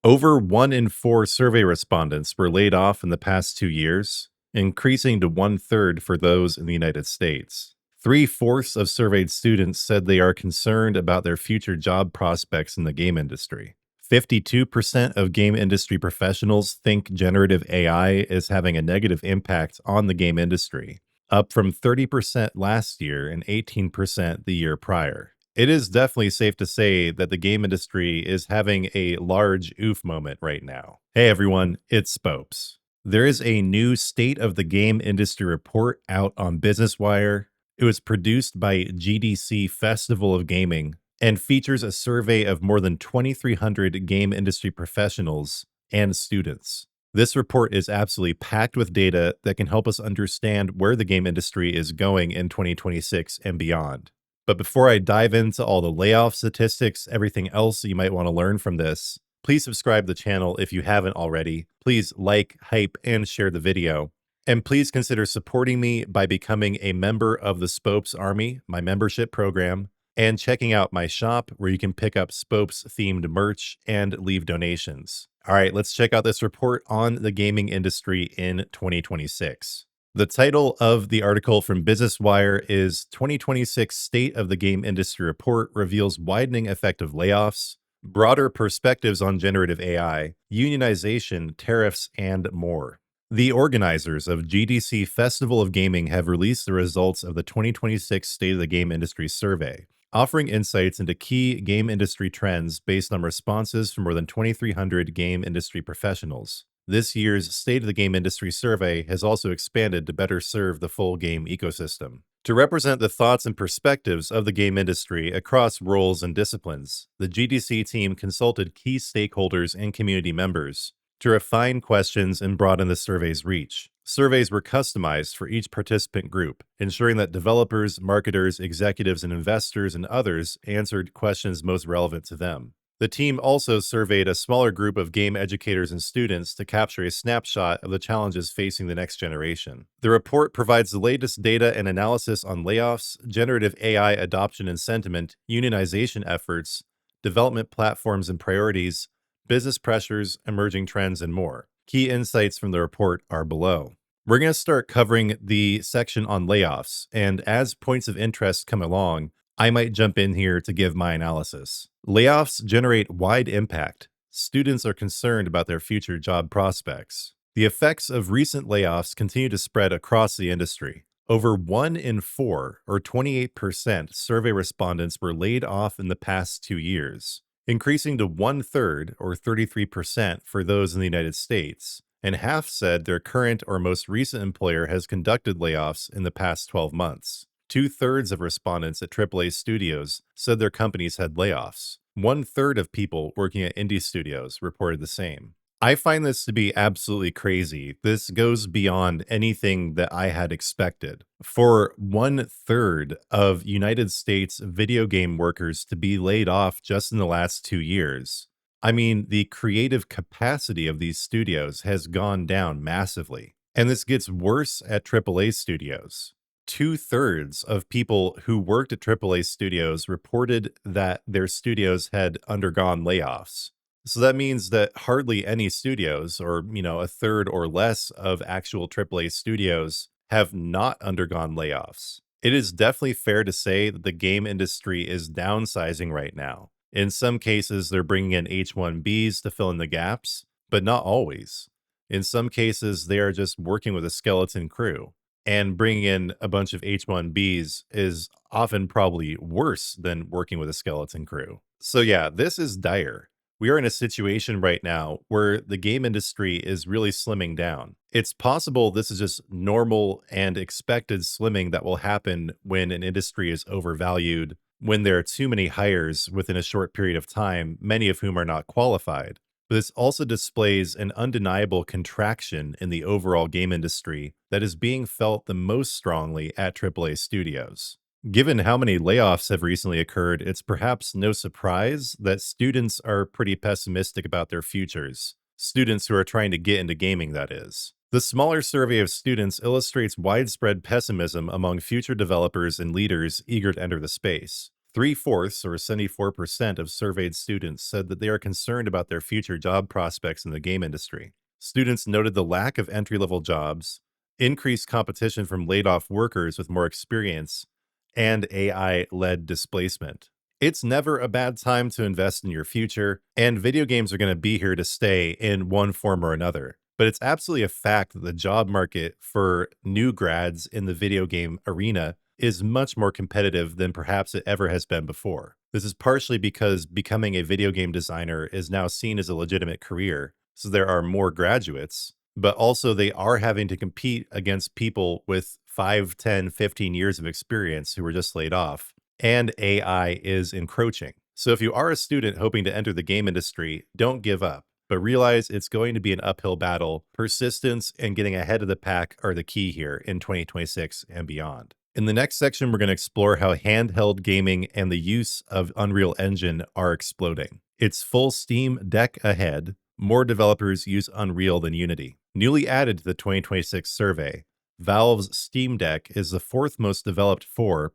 Over 1 in 4 survey respondents were laid off in the past 2 years, increasing to one-third for those in the United States. Three-fourths of surveyed students said they are concerned about their future job prospects in the game industry. 52% of game industry professionals think generative AI is having a negative impact on the game industry, up from 30% last year and 18% the year prior. It is definitely safe to say that the game industry is having a large oof moment right now. Hey everyone, it's Spopes. There is a new State of the Game Industry report out on Business Wire. It was produced by GDC Festival of Gaming and features a survey of more than 2,300 game industry professionals and students. This report is absolutely packed with data that can help us understand where the game industry is going in 2026 and beyond. But before I dive into all the layoff statistics, everything else you might want to learn from this, please subscribe to the channel if you haven't already. Please like, hype, and share the video. And please consider supporting me by becoming a member of the Spopes Army, my membership program, and checking out my shop where you can pick up Spopes themed merch and leave donations. All right, let's check out this report on the gaming industry in 2026. The title of the article from Business Wire is 2026 State of the Game Industry Report Reveals Widening Effect of Layoffs, Broader Perspectives on Generative AI, Unionization, Tariffs, and more. The organizers of GDC Festival of Gaming have released the results of the 2026 State of the Game Industry Survey, offering insights into key game industry trends based on responses from more than 2,300 game industry professionals. This year's State of the Game Industry Survey has also expanded to better serve the full game ecosystem. To represent the thoughts and perspectives of the game industry across roles and disciplines, the GDC team consulted key stakeholders and community members to refine questions and broaden the survey's reach. Surveys were customized for each participant group, ensuring that developers, marketers, executives, and investors and others answered questions most relevant to them. The team also surveyed a smaller group of game educators and students to capture a snapshot of the challenges facing the next generation. The report provides the latest data and analysis on layoffs, generative AI adoption and sentiment, unionization efforts, development platforms and priorities, business pressures, emerging trends, and more. Key insights from the report are below. We're going to start covering the section on layoffs, and as points of interest come along, I might jump in here to give my analysis. Layoffs generate wide impact. Students are concerned about their future job prospects. The effects of recent layoffs continue to spread across the industry. Over 1 in 4, or 28%, survey respondents were laid off in the past 2 years, increasing to one-third, or 33%, for those in the United States, and half said their current or most recent employer has conducted layoffs in the past 12 months. Two-thirds of respondents at AAA studios said their companies had layoffs. One-third of people working at indie studios reported the same. I find this to be absolutely crazy. This goes beyond anything that I had expected. For one-third of United States video game workers to be laid off just in the last 2 years, I mean, the creative capacity of these studios has gone down massively. And this gets worse at AAA studios. Two-thirds of people who worked at AAA studios reported that their studios had undergone layoffs. So that means that hardly any studios, or a third or less of actual AAA studios, have not undergone layoffs. It is definitely fair to say that the game industry is downsizing right now. In some cases, they're bringing in H-1Bs to fill in the gaps, but not always. In some cases, they are just working with a skeleton crew. And bringing in a bunch of H-1Bs is often probably worse than working with a skeleton crew. So yeah, this is dire. We are in a situation right now where the game industry is really slimming down. It's possible this is just normal and expected slimming that will happen when an industry is overvalued, when there are too many hires within a short period of time, many of whom are not qualified. But this also displays an undeniable contraction in the overall game industry that is being felt the most strongly at AAA studios. Given how many layoffs have recently occurred, it's perhaps no surprise that students are pretty pessimistic about their futures. Students who are trying to get into gaming, that is. The smaller survey of students illustrates widespread pessimism among future developers and leaders eager to enter the space. Three-fourths, or 74% of surveyed students, said that they are concerned about their future job prospects in the game industry. Students noted the lack of entry-level jobs, increased competition from laid-off workers with more experience, and AI-led displacement. It's never a bad time to invest in your future, and video games are going to be here to stay in one form or another. But it's absolutely a fact that the job market for new grads in the video game arena is much more competitive than perhaps it ever has been before. This is partially because becoming a video game designer is now seen as a legitimate career, so there are more graduates, but also they are having to compete against people with 5, 10, 15 years of experience who were just laid off, and AI is encroaching. So if you are a student hoping to enter the game industry, don't give up, but realize it's going to be an uphill battle. Persistence and getting ahead of the pack are the key here in 2026 and beyond. In the next section, we're going to explore how handheld gaming and the use of Unreal Engine are exploding. It's full steam deck ahead. More developers use Unreal than Unity. Newly added to the 2026 survey, Valve's Steam Deck is the fourth most developed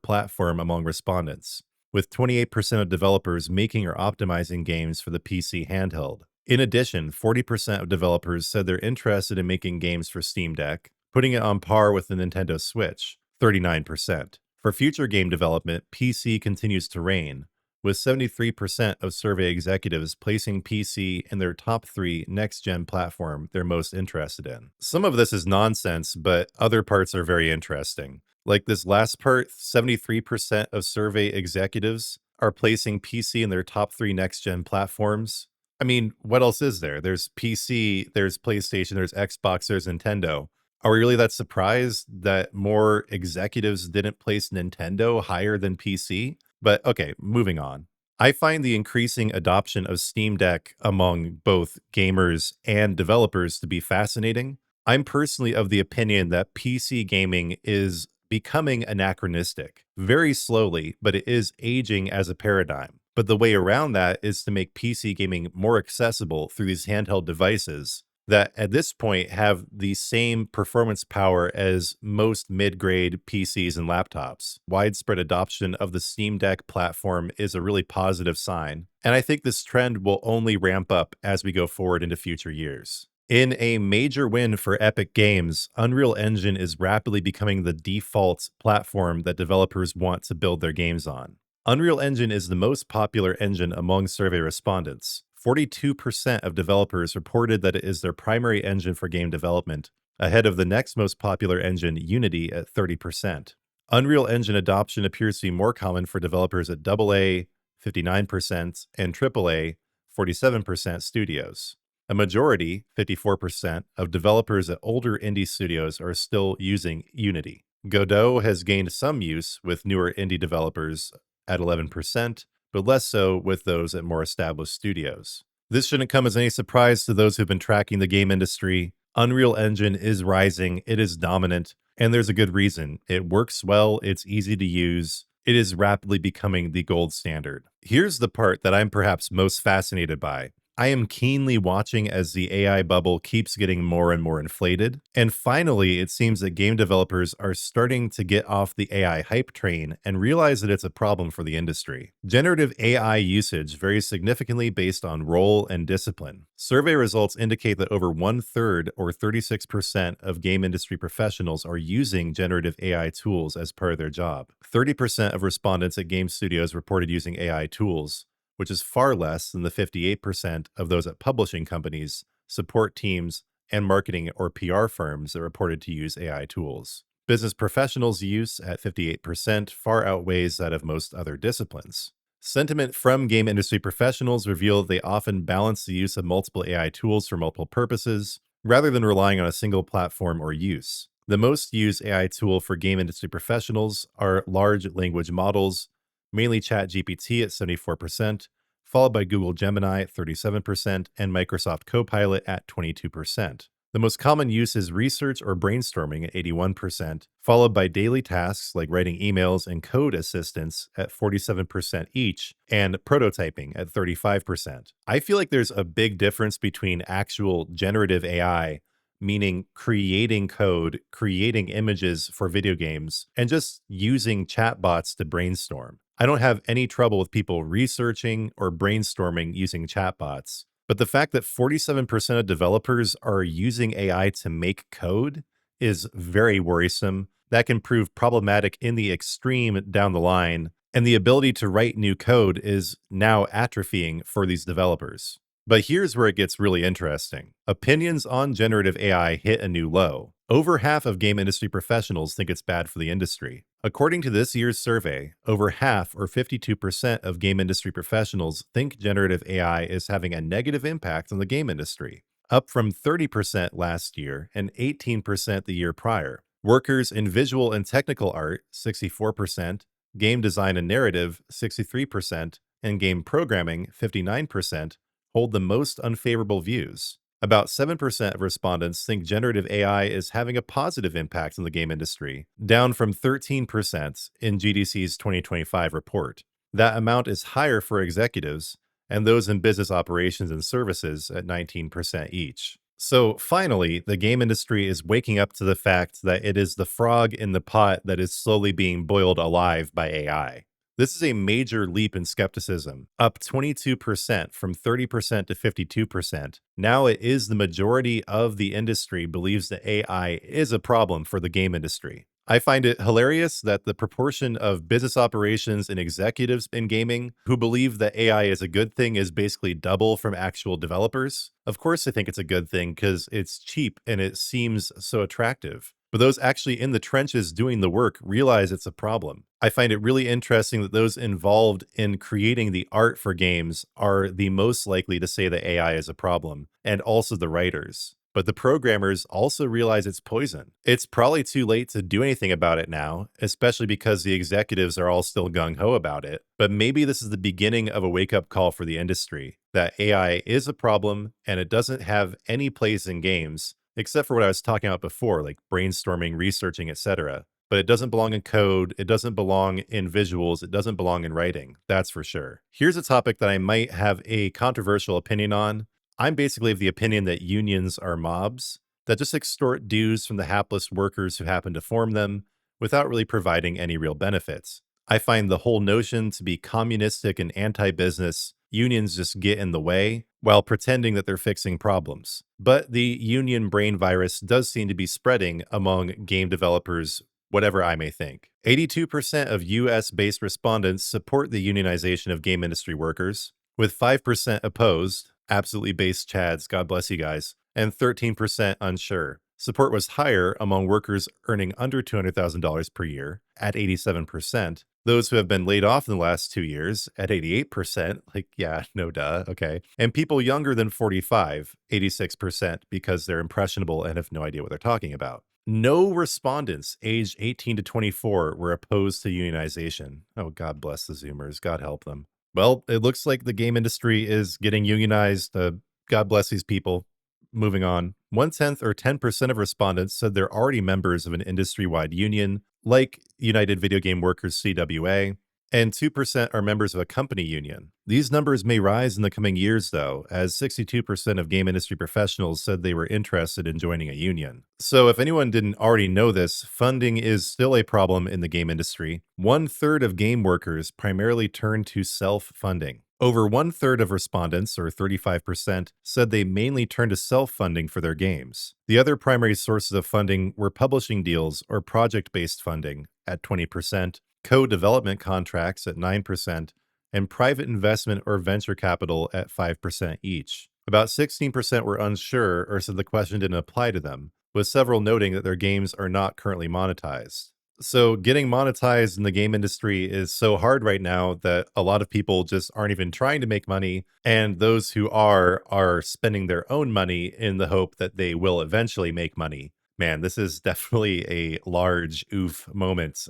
platform among respondents, with 28% of developers making or optimizing games for the PC handheld. In addition, 40% of developers said they're interested in making games for Steam Deck, putting it on par with the Nintendo Switch, 39%. For future game development, PC continues to reign, with 73% of survey executives placing PC in their top 3 next-gen platform they're most interested in. Some of this is nonsense, but other parts are very interesting. Like this last part, 73% of survey executives are placing PC in their top 3 next-gen platforms. I mean, what else is there? There's PC, there's PlayStation, there's Xbox, there's Nintendo. Are we really that surprised that more executives didn't place Nintendo higher than PC? But okay, moving on. I find the increasing adoption of Steam Deck among both gamers and developers to be fascinating. I'm personally of the opinion that PC gaming is becoming anachronistic, very slowly, but it is aging as a paradigm. But the way around that is to make PC gaming more accessible through these handheld devices that at this point have the same performance power as most mid-grade PCs and laptops. Widespread adoption of the Steam Deck platform is a really positive sign, and I think this trend will only ramp up as we go forward into future years. In a major win for Epic Games, Unreal Engine is rapidly becoming the default platform that developers want to build their games on. Unreal Engine is the most popular engine among survey respondents. 42% of developers reported that it is their primary engine for game development, ahead of the next most popular engine, Unity, at 30%. Unreal Engine adoption appears to be more common for developers at AA, 59%, and AAA, 47% studios. A majority, 54%, of developers at older indie studios are still using Unity. Godot has gained some use with newer indie developers at 11%, but less so with those at more established studios. This shouldn't come as any surprise to those who've been tracking the game industry. Unreal Engine is rising, it is dominant, and there's a good reason. It works well, it's easy to use, it is rapidly becoming the gold standard. Here's the part that I'm perhaps most fascinated by. I am keenly watching as the AI bubble keeps getting more and more inflated. And finally, it seems that game developers are starting to get off the AI hype train and realize that it's a problem for the industry. Generative AI usage varies significantly based on role and discipline. Survey results indicate that over 1/3, or 36%, of game industry professionals are using generative AI tools as part of their job. 30% of respondents at game studios reported using AI tools, which is far less than the 58% of those at publishing companies, support teams, and marketing or PR firms that reported to use AI tools. Business professionals' use at 58% far outweighs that of most other disciplines. Sentiment from game industry professionals reveal that they often balance the use of multiple AI tools for multiple purposes, rather than relying on a single platform or use. The most used AI tool for game industry professionals are large language models, mainly ChatGPT at 74%, followed by Google Gemini at 37%, and Microsoft Copilot at 22%. The most common use is research or brainstorming at 81%, followed by daily tasks like writing emails and code assistance at 47% each, and prototyping at 35%. I feel like there's a big difference between actual generative AI, meaning creating code, creating images for video games, and just using chatbots to brainstorm. I don't have any trouble with people researching or brainstorming using chatbots. But the fact that 47% of developers are using AI to make code is very worrisome. That can prove problematic in the extreme down the line. And the ability to write new code is now atrophying for these developers. But here's where it gets really interesting. Opinions on generative AI hit a new low. Over half of game industry professionals think it's bad for the industry. According to this year's survey, over half, or 52%, of game industry professionals think generative AI is having a negative impact on the game industry, up from 30% last year and 18% the year prior. Workers in visual and technical art, 64%, game design and narrative, 63%, and game programming, 59%, hold the most unfavorable views. About 7% of respondents think generative AI is having a positive impact on the game industry, down from 13% in GDC's 2025 report. That amount is higher for executives and those in business operations and services at 19% each. So finally, the game industry is waking up to the fact that it is the frog in the pot that is slowly being boiled alive by AI. This is a major leap in skepticism, up 22% from 30% to 52%. Now it is the majority of the industry believes that AI is a problem for the game industry. I find it hilarious that the proportion of business operations and executives in gaming who believe that AI is a good thing is basically double from actual developers. Of course, I think it's a good thing because it's cheap and it seems so attractive. But those actually in the trenches doing the work realize it's a problem. I find it really interesting that those involved in creating the art for games are the most likely to say that AI is a problem, and also the writers. But the programmers also realize it's poison. It's probably too late to do anything about it now, especially because the executives are all still gung ho about it. But maybe this is the beginning of a wake up call for the industry that AI is a problem and it doesn't have any place in games, except for what I was talking about before, like brainstorming, researching, etc. But it doesn't belong in code, it doesn't belong in visuals, it doesn't belong in writing, that's for sure. Here's a topic that I might have a controversial opinion on. I'm basically of the opinion that unions are mobs that just extort dues from the hapless workers who happen to form them without really providing any real benefits. I find the whole notion to be communistic and anti business. Unions just get in the way while pretending that they're fixing problems. But the union brain virus does seem to be spreading among game developers, whatever I may think. 82% of US based respondents support the unionization of game industry workers, with 5% opposed, absolutely based Chads, God bless you guys, and 13% unsure. Support was higher among workers earning under $200,000 per year at 87%. Those who have been laid off in the last 2 years at 88%, like, yeah, no duh, okay. And people younger than 45, 86%, because they're impressionable and have no idea what they're talking about. No respondents aged 18 to 24 were opposed to unionization. Oh, God bless the Zoomers. God help them. Well, it looks like the game industry is getting unionized. God bless these people. Moving on. 1/10 or 10% of respondents said they're already members of an industry wide union, like United Video Game Workers CWA, and 2% are members of a company union. These numbers may rise in the coming years, though, as 62% of game industry professionals said they were interested in joining a union. So, if anyone didn't already know this, funding is still a problem in the game industry. 1/3 of game workers primarily turn to self funding. Over 1/3 of respondents, or 35%, said they mainly turn to self funding for their games. The other primary sources of funding were publishing deals or project based funding at 20%, co-development contracts at 9%, and private investment or venture capital at 5% each. About 16% were unsure or said the question didn't apply to them, with several noting that their games are not currently monetized. So getting monetized in the game industry is so hard right now that a lot of people just aren't even trying to make money, and those who are spending their own money in the hope that they will eventually make money. Man, this is definitely a large oof moment.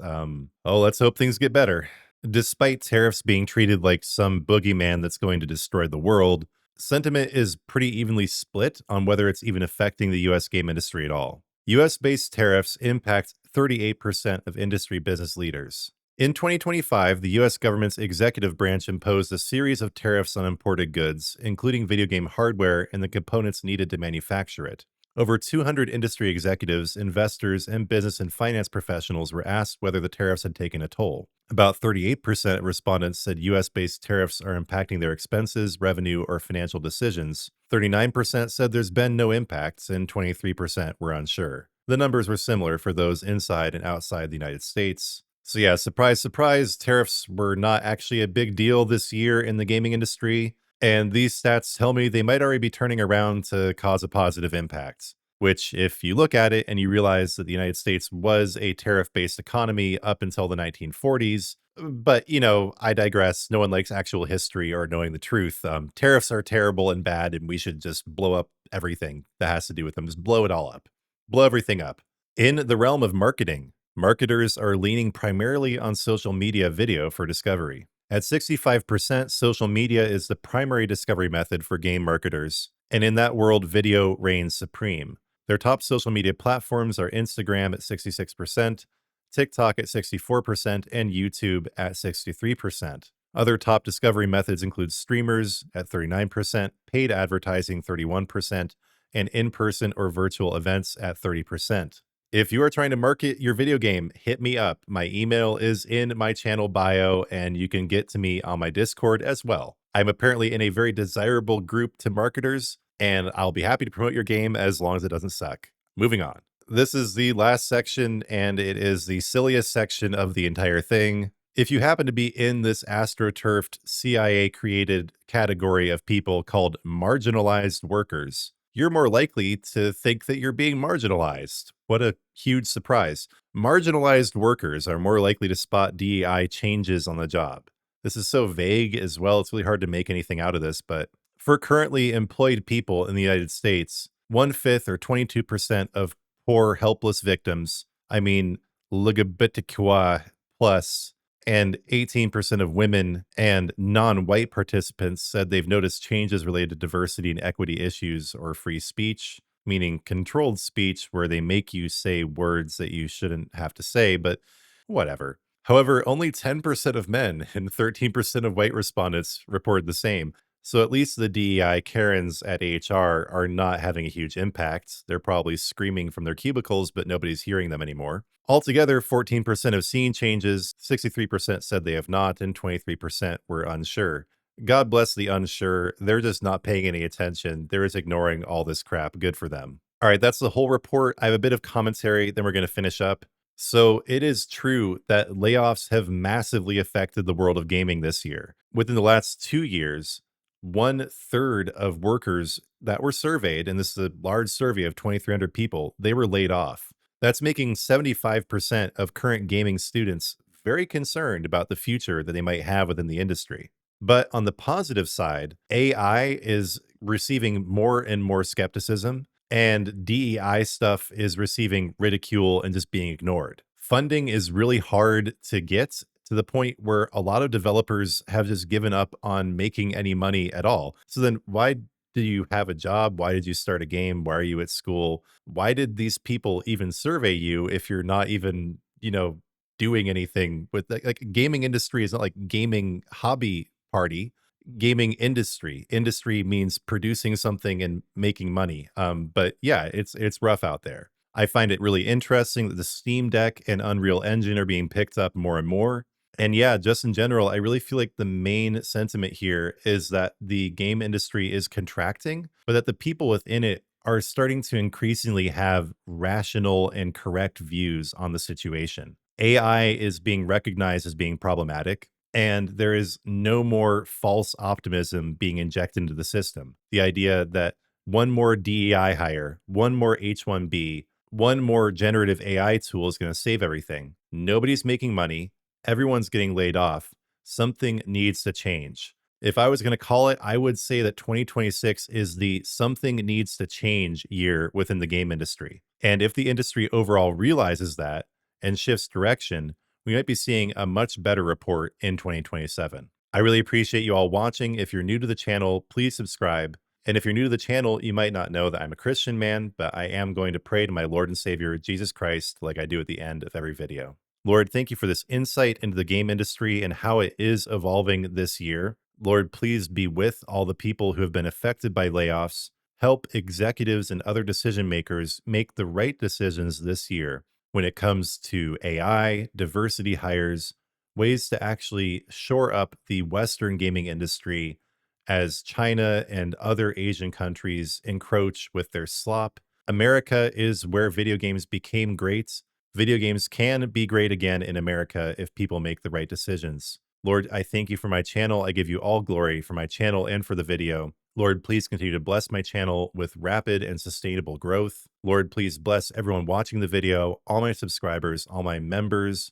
Let's hope things get better. Despite tariffs being treated like some boogeyman that's going to destroy the world, sentiment is pretty evenly split on whether it's even affecting the US game industry at all. US based tariffs impact 38% of industry business leaders. In 2025, the US government's executive branch imposed a series of tariffs on imported goods, including video game hardware and the components needed to manufacture it. Over 200 industry executives, investors, and business and finance professionals were asked whether the tariffs had taken a toll. About 38% of respondents said US based tariffs are impacting their expenses, revenue, or financial decisions. 39% said there's been no impacts, and 23% were unsure. The numbers were similar for those inside and outside the United States. So, yeah, surprise, surprise, tariffs were not actually a big deal this year in the gaming industry. And these stats tell me they might already be turning around to cause a positive impact. Which, if you look at it and you realize that the United States was a tariff based economy up until the 1940s, but I digress. No one likes actual history or knowing the truth. Tariffs are terrible and bad, and we should just blow up everything that has to do with them. Just blow it all up, blow everything up. In the realm of marketing, marketers are leaning primarily on social media video for discovery. At 65%, social media is the primary discovery method for game marketers, and in that world, video reigns supreme. Their top social media platforms are Instagram at 66%, TikTok at 64%, and YouTube at 63%. Other top discovery methods include streamers at 39%, paid advertising 31%, and in-person or virtual events at 30%. If you are trying to market your video game, hit me up. My email is in my channel bio, and you can get to me on my Discord as well. I'm apparently in a very desirable group to marketers, and I'll be happy to promote your game as long as it doesn't suck. Moving on. This is the last section, and it is the silliest section of the entire thing. If you happen to be in this astroturfed CIA-created category of people called marginalized workers, you're more likely to think that you're being marginalized. What a huge surprise. Marginalized workers are more likely to spot DEI changes on the job. This is so vague as well, it's really hard to make anything out of this, but for currently employed people in the United States, 1/5 or 22% of poor, helpless victims, I mean, LGBTQI plus, and 18% of women and non-white participants said they've noticed changes related to diversity and equity issues or free speech, meaning controlled speech where they make you say words that you shouldn't have to say, but whatever. However, only 10% of men and 13% of white respondents reported the same. So at least the DEI Karens at HR are not having a huge impact. They're probably screaming from their cubicles, but nobody's hearing them anymore. Altogether, 14% have seen changes, 63% said they have not, and 23% were unsure. God bless the unsure. They're just not paying any attention. They're just ignoring all this crap. Good for them. All right, that's the whole report. I have a bit of commentary, then we're going to finish up. So it is true that layoffs have massively affected the world of gaming this year. Within the last 2 years, 1/3 of workers that were surveyed, and this is a large survey of 2,300 people, they were laid off. That's making 75% of current gaming students very concerned about the future that they might have within the industry. But on the positive side, AI is receiving more and more skepticism, and DEI stuff is receiving ridicule and just being ignored. Funding is really hard to get to the point where a lot of developers have just given up on making any money at all. So then why do you have a job? Why did you start a game? Why are you at school? Why did these people even survey you if you're not even, doing anything with like gaming industry is not like gaming hobby party. Gaming industry. Industry means producing something and making money. But yeah, it's rough out there. I find it really interesting that the Steam Deck and Unreal Engine are being picked up more and more. And yeah, just in general, I really feel like the main sentiment here is that the game industry is contracting, but that the people within it are starting to increasingly have rational and correct views on the situation. AI is being recognized as being problematic, and there is no more false optimism being injected into the system. The idea that one more DEI hire, one more H1B, one more generative AI tool is going to save everything. Nobody's making money. Everyone's getting laid off. Something needs to change. If I was going to call it, I would say that 2026 is the something needs to change year within the game industry. And if the industry overall realizes that and shifts direction, we might be seeing a much better report in 2027. I really appreciate you all watching. If you're new to the channel, please subscribe. And if you're new to the channel, you might not know that I'm a Christian man, but I am going to pray to my Lord and Savior, Jesus Christ, like I do at the end of every video. Lord, thank you for this insight into the game industry and how it is evolving this year. Lord, please be with all the people who have been affected by layoffs. help executives and other decision makers make the right decisions this year when it comes to AI, diversity hires, ways to actually shore up the Western gaming industry as China and other Asian countries encroach with their slop. America is where video games became great. Video games can be great again in America if people make the right decisions. Lord, I thank you for my channel. I give you all glory for my channel and for the video. Lord, please continue to bless my channel with rapid and sustainable growth. Lord, please bless everyone watching the video, all my subscribers, all my members,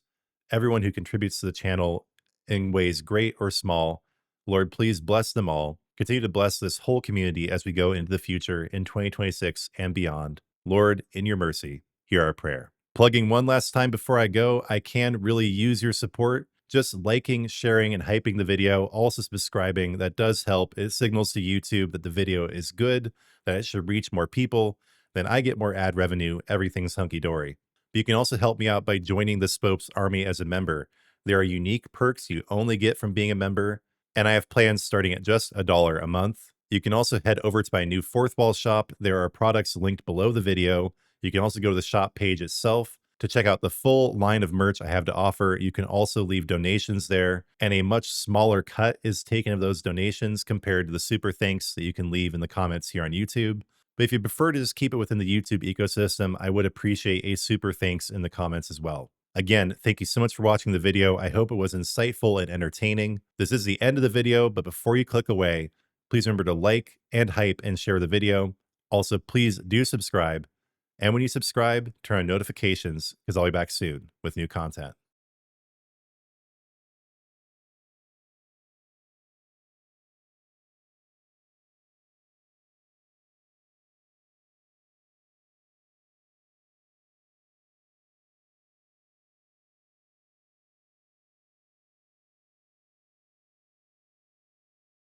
everyone who contributes to the channel in ways great or small. Lord, please bless them all. Continue to bless this whole community as we go into the future in 2026 and beyond. Lord, in your mercy, hear our prayer. Plugging one last time before I go, I can really use your support. Just liking, sharing, and hyping the video, also subscribing, that does help. It signals to YouTube that the video is good, that it should reach more people. Then I get more ad revenue. Everything's hunky-dory. But you can also help me out by joining the Spopes Army as a member. There are unique perks you only get from being a member, and I have plans starting at just $1 a month. You can also head over to my new Fourth Wall shop. There are products linked below the video. You can also go to the shop page itself to check out the full line of merch I have to offer. You can also leave donations there, and a much smaller cut is taken of those donations compared to the super thanks that you can leave in the comments here on YouTube. But if you prefer to just keep it within the YouTube ecosystem, I would appreciate a super thanks in the comments as well. Again, thank you so much for watching the video. I hope it was insightful and entertaining. This is the end of the video, but before you click away, please remember to like and hype and share the video. Also, please do subscribe. And when you subscribe, turn on notifications because I'll be back soon with new content.